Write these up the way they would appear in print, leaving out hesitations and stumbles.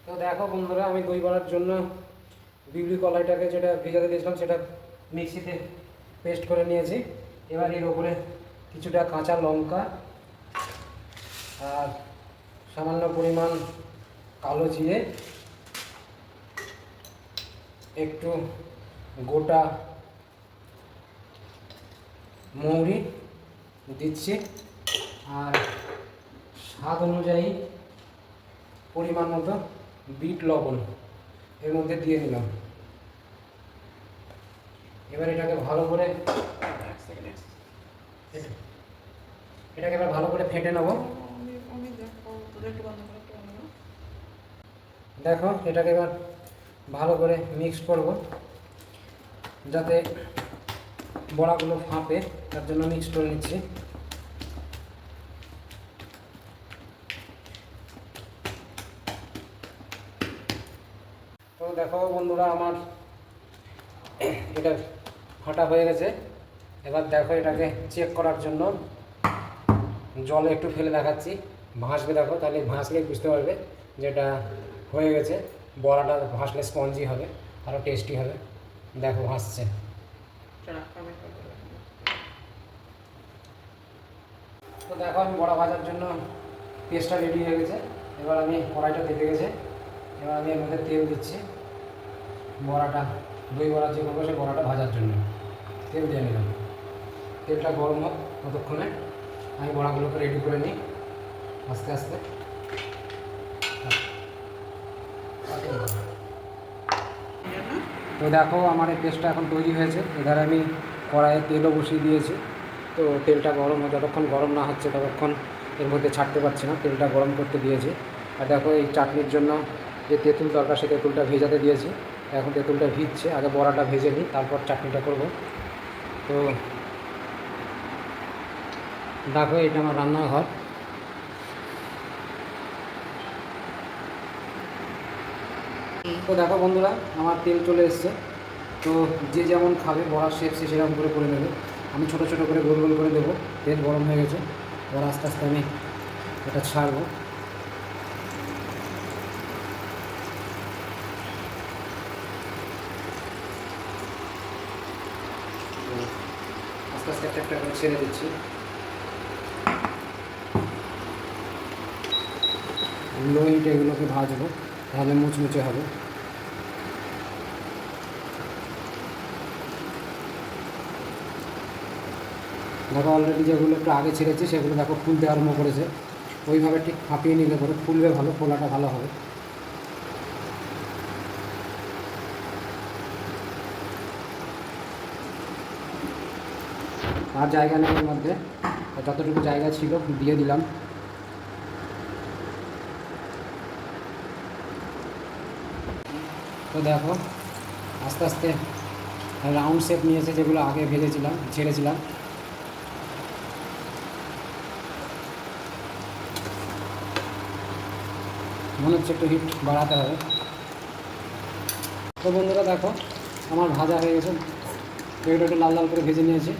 তো দেখো বন্ধুরা, আমি দই বড়ার জন্য বিউলি কলাইটাকে যেটা ভিজাতে দিয়েছিলাম সেটা মিক্সিতে পেস্ট করে নিয়েছি। এবার এর ওপরে কিছুটা কাঁচা লঙ্কা আর সামান্য পরিমাণ কালো জিরে, একটু গোটা মৌরি দিচ্ছি আর স্বাদ অনুযায়ী পরিমাণ মতো বিট লবণ এর মধ্যে দিয়ে নিলাম। এবার এটাকে ভালো করে ভালো করে ফেটে নেব। দেখো এটাকে এবার ভালো করে মিক্স করব যাতে বড়াগুলো ফাঁপে, তার জন্য মিক্স করে নিচ্ছি। তো দেখো বন্ধুরা, আমার এটা ফাটা হয়ে গেছে। এবার দেখো এটাকে চেক করার জন্য জলে একটু ফেলে দেখাচ্ছি, ভাসবে। দেখো তাহলে ভাসলে বুঝতে পারবে যে এটা হয়ে গেছে। বড়াটা ভাসলে স্পঞ্জি হবে, আরও টেস্টি হবে। দেখো ভাসছে। তো দেখো আমি বড়া ভাজার জন্য পেস্টটা রেডি হয়ে গেছে। এবার আমি কড়াইটা পেতে গেছে, এবার আমি এর মধ্যে তেল দিচ্ছি। বড়াটা দই বড়া যে করবো সেই বড়াটা ভাজার জন্য তেল দিয়ে নিলাম। তেলটা গরম হোক ততক্ষণে আমি বড়াগুলোকে রেডি করে নিই আস্তে আস্তে। তো দেখো আমার এই পেস্টটা এখন তৈরি হয়েছে। এধারে আমি কড়াইয়ে তেলও বসিয়ে দিয়েছি। তো তেলটা গরম, যতক্ষণ গরম না হচ্ছে ততক্ষণ এর মধ্যে ছাড়তে পারছি না। তেলটা গরম করতে দিয়েছি। আর দেখো এই চাটনির জন্য যে তেঁতুল দরকার সেই তেঁতুলটা ভেজাতে দিয়েছি। এখন তেঁতুলটা ভিজছে, আগে বড়াটা ভেজে নিই, তারপর চাটনিটা করব। তো দেখো এটা আমার রান্নাঘর। তো দেখো বন্ধুরা, আমার তেল চলে এসছে। তো যে যেমন খাবে বড়ার শেপ সে সেরকম করে নেবে। আমি ছোটো ছোটো করে গোল গোল করে দেবো। তেল গরম হয়ে গেছে, এবার আস্তে আস্তে আমি এটা ছাড়বো। আস্তে আস্তে একটা একটা করে ছেড়ে দিচ্ছি। লো হিটে এগুলোকে ভাজবো, তাহলে মুচমুচে হবে। দেখো অলরেডি যেগুলো একটু আগে ছেড়েছি সেগুলো দেখো ফুলতে আরম্ভ করেছে। ওইভাবে ঠিক ফাঁপিয়ে নিলে পরে ফুলবে ভালো, ফোলাটা ভালো হবে। আর জায়গা নেই এর মধ্যে, যতটুকু জায়গা ছিল দিয়ে দিলাম। তো দেখো আস্তে আস্তে রাউন্ড শেপ নিয়েছে, যেগুলো আগে ভেজেছিলাম ছেড়েছিলাম। মনে হচ্ছে একটু হিট বাড়াতে হবে। তো বন্ধুরা দেখো আমার ভাজা হয়ে গেছে, এগুলো একটু লাল লাল করে ভেজে নিয়েছি।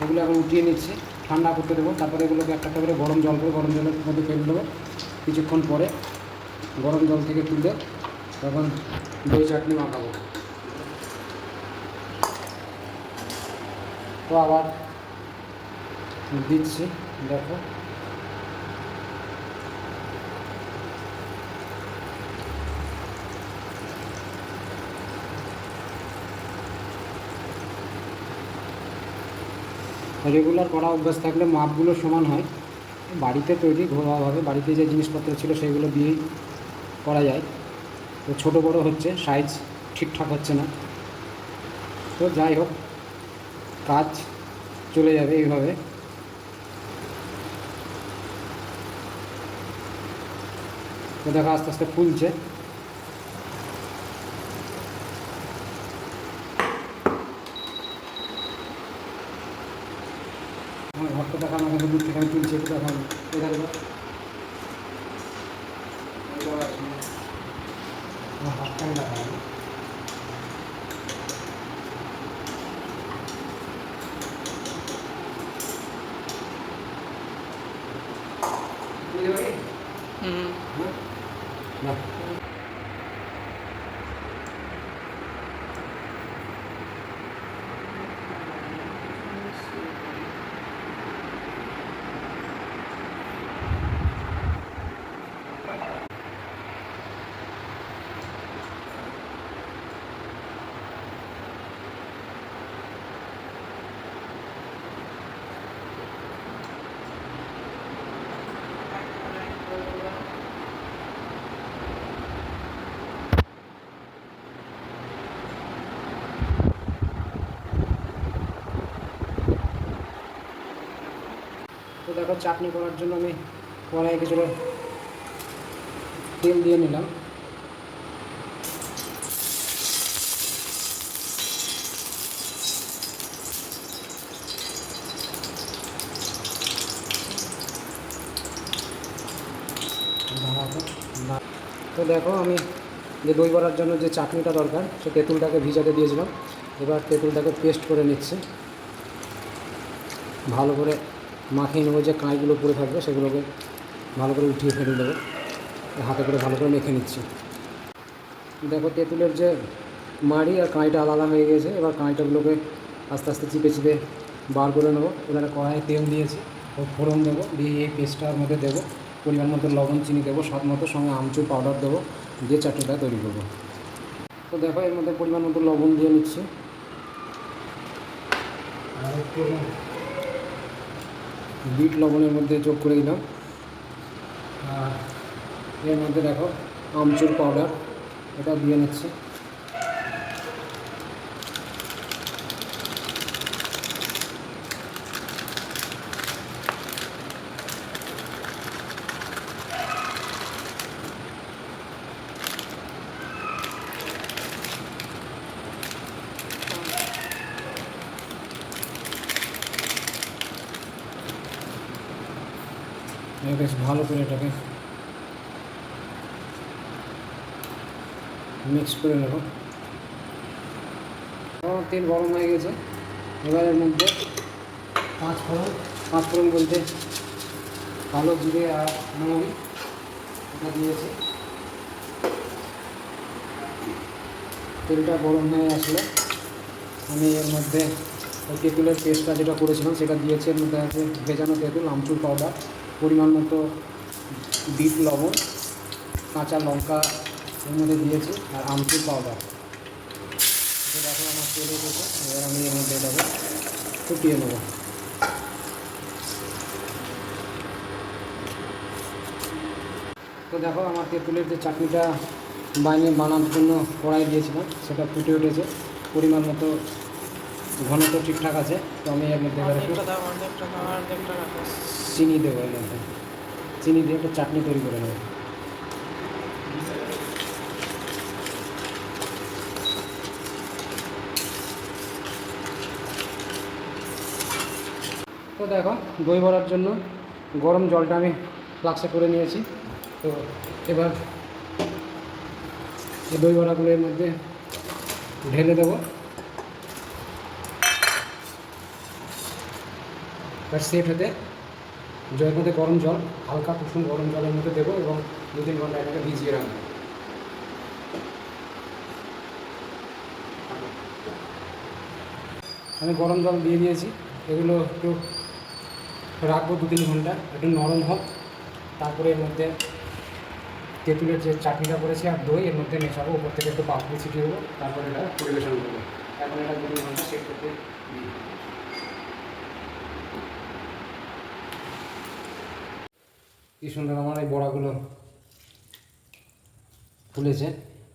এগুলো এখন উঠিয়ে নিচ্ছি, ঠান্ডা করতে দেবো। তারপরে এগুলোকে একটা করে গরম জলের মধ্যে ফেলে দেবো। কিছুক্ষণ পরে গরম জল থেকে তুলে তখন দই চাটনি মাখাবো। তো আবার দিচ্ছি, দেখো রেগুলার করা অভ্যাস থাকলে মাপগুলো সমান হয়। বাড়িতে তৈরি ঘরোয়াভাবে বাড়িতে যে জিনিসপত্র ছিল সেগুলো দিয়েই করা যায়। তো ছোটো বড়ো হচ্ছে, সাইজ ঠিকঠাক হচ্ছে না। তো যাই হোক, কাজ চলে যাবে এইভাবে। তো দেখো আস্তে আস্তে ফুলছে। আমার ঘরটা দেখা আমাকে দূর থেকে আমি তুলছি, একটু দেখাবো। এখানে আমার হাতটাই দেখাবো। দেখো চাটনি করার জন্য আমি কড়াইয়ে কিছুটা তেল দিয়ে নিলাম। তো দেখো আমি যে দই বড়ার জন্য যে চাটনিটা দরকার সে তেঁতুলটাকে ভিজাতে দিয়েছিলাম। এবার তেঁতুলটাকে পেস্ট করে নিচ্ছে, ভালো করে মাখিয়ে নেবো। যে কাঁইগুলো পড়ে থাকবে সেগুলোকে ভালো করে উঠিয়ে ফেলে দেবো, হাতে করে ভালো করে মেখে নিচ্ছি। দেখো তেঁতুলের যে মাড়ি আর কাঁইটা আলাদা হয়ে গেছে। এবার কাঁইটাগুলোকে আস্তে আস্তে চিপে চিপে বার করে নেবো। এবারে কড়াইয়ে তেল দিয়েছি, ও ফোড়ন দেবো, দিয়ে এই পেস্টটার মধ্যে দেবো, পরিমাণ মতো লবণ চিনি দেবো, স্বাদ মতো, সঙ্গে আমচুর পাউডার দেবো, দিয়ে চাটনিটা তৈরি করবো। তো দেখো এর মধ্যে পরিমাণ মতো লবণ দিয়ে নিচ্ছি, আর একটু বিট লবণের মধ্যে যোগ করে দিলাম। আর এর মধ্যে দেখো আমচুর পাউডার, এটা দিয়ে নিচ্ছি। বেশ ভালো করে এটাকে মিক্স করে নেব। তেল গরম হয়ে গেছে, এবার এর মধ্যে পাঁচ ফোড়ন বলতে কালো জিরে আর মৌরি এটা দিয়েছি। তেলটা গরম হয়ে আসলে আমি এর মধ্যে তেঁতুলের পেস্টটা যেটা করেছিলাম সেটা দিয়েছি। এর মধ্যে আছে ভেজানো তেঁতুল, আমচুর পাউডার, পরিমাণ মতো বিট লবণ, কাঁচা লঙ্কা এর মধ্যে দিয়েছি, আর আমচুর পাউডার। এটা দেখো আমার তেল এসেছে। এবার আমি এর মধ্যে এটাকে ফুটিয়ে নেব। তো দেখো আমার তেঁতুলের যে চাটনিটা বানানোর জন্য কড়াই দিয়েছিলাম সেটা ফুটে উঠেছে, পরিমাণ মতো ঘনত্ব ঠিকঠাক আছে। তো আমি এর মধ্যে এবার একটু চিনি দেবো, এর মধ্যে চিনি দিয়ে একটা চাটনি তৈরি করে নেব। তো দেখো দই বড়ার জন্য গরম জলটা আমি ফ্লাক্সে করে নিয়েছি। তো এবার এই দই বড়াগুলো এর মধ্যে ঢেলে দেবো। এবার সেট হতে জলের মধ্যে গরম জল, হালকা কুসুম গরম জলের মধ্যে দেবো এবং 2-3 ঘন্টা এটাকে ভিজিয়ে রাখবো। আমি গরম জল দিয়ে দিয়েছি, এগুলো একটু রাখবো 2-3 ঘন্টা, একটু নরম হোক। তারপরে এর মধ্যে তেঁতুলের যে চাটনিটা করেছি আর দই এর মধ্যে মেশাবো, উপর থেকে একটু পাপড়ি ছিটিয়ে দেবো, তারপরে এটা পরিবেশন করবো। এখন এটা 2-3 ঘন্টা সেট করতে দিই। কি সুন্দর আমার এই বড়াগুলো ফুলেছে।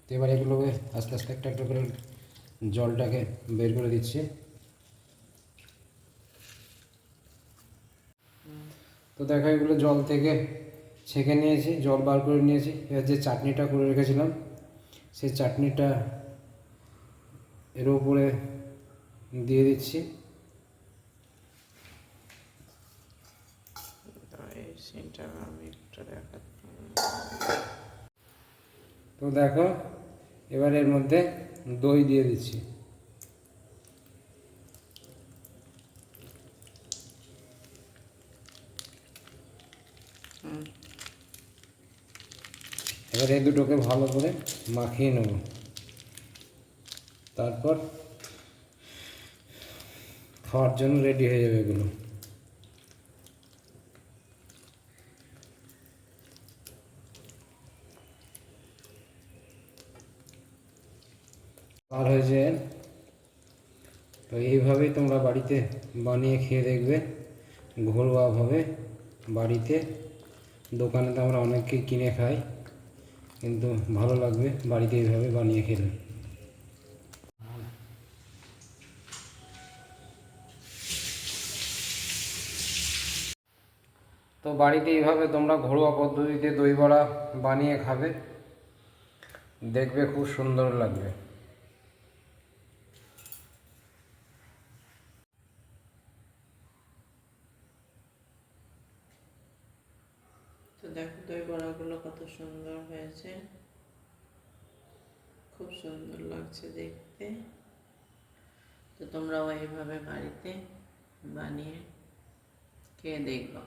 তো এবার এগুলোকে আস্তে আস্তে একটা একটা করে জলটাকে বের করে দিচ্ছি। তো দেখো এগুলো জল থেকে ছেঁকে নিয়েছি, জল বার করে নিয়েছি। এবার যে চাটনিটা করে রেখেছিলাম সেই চাটনিটা এর উপরে দিয়ে দিচ্ছি। তো দেখো এবার এর মধ্যে দই দিয়ে দিচ্ছি। এবার এই দুটোকে ভালো করে মাখিয়ে নেব, তারপর খাওয়ার জন্য রেডি হয়ে যাবে এগুলো। আর হয়েছে, তো এইভাবেই তোমরা বাড়িতে বানিয়ে খেয়ে দেখবে, ঘরোয়াভাবে বাড়িতে। দোকানে তো আমরা অনেককে কিনে খাই, কিন্তু ভালো লাগবে বাড়িতে এইভাবে বানিয়ে খেলে। তো বাড়িতে এইভাবে তোমরা ঘরোয়া পদ্ধতিতে দই বড়া বানিয়ে খাবে, দেখবে খুব সুন্দর লাগবে। তো দেখো দই বড়াগুলো কত সুন্দর হয়েছে, খুব সুন্দর লাগছে দেখতে। তো তোমরাও এইভাবে বাড়িতে বানিয়ে খেয়ে দেখবা।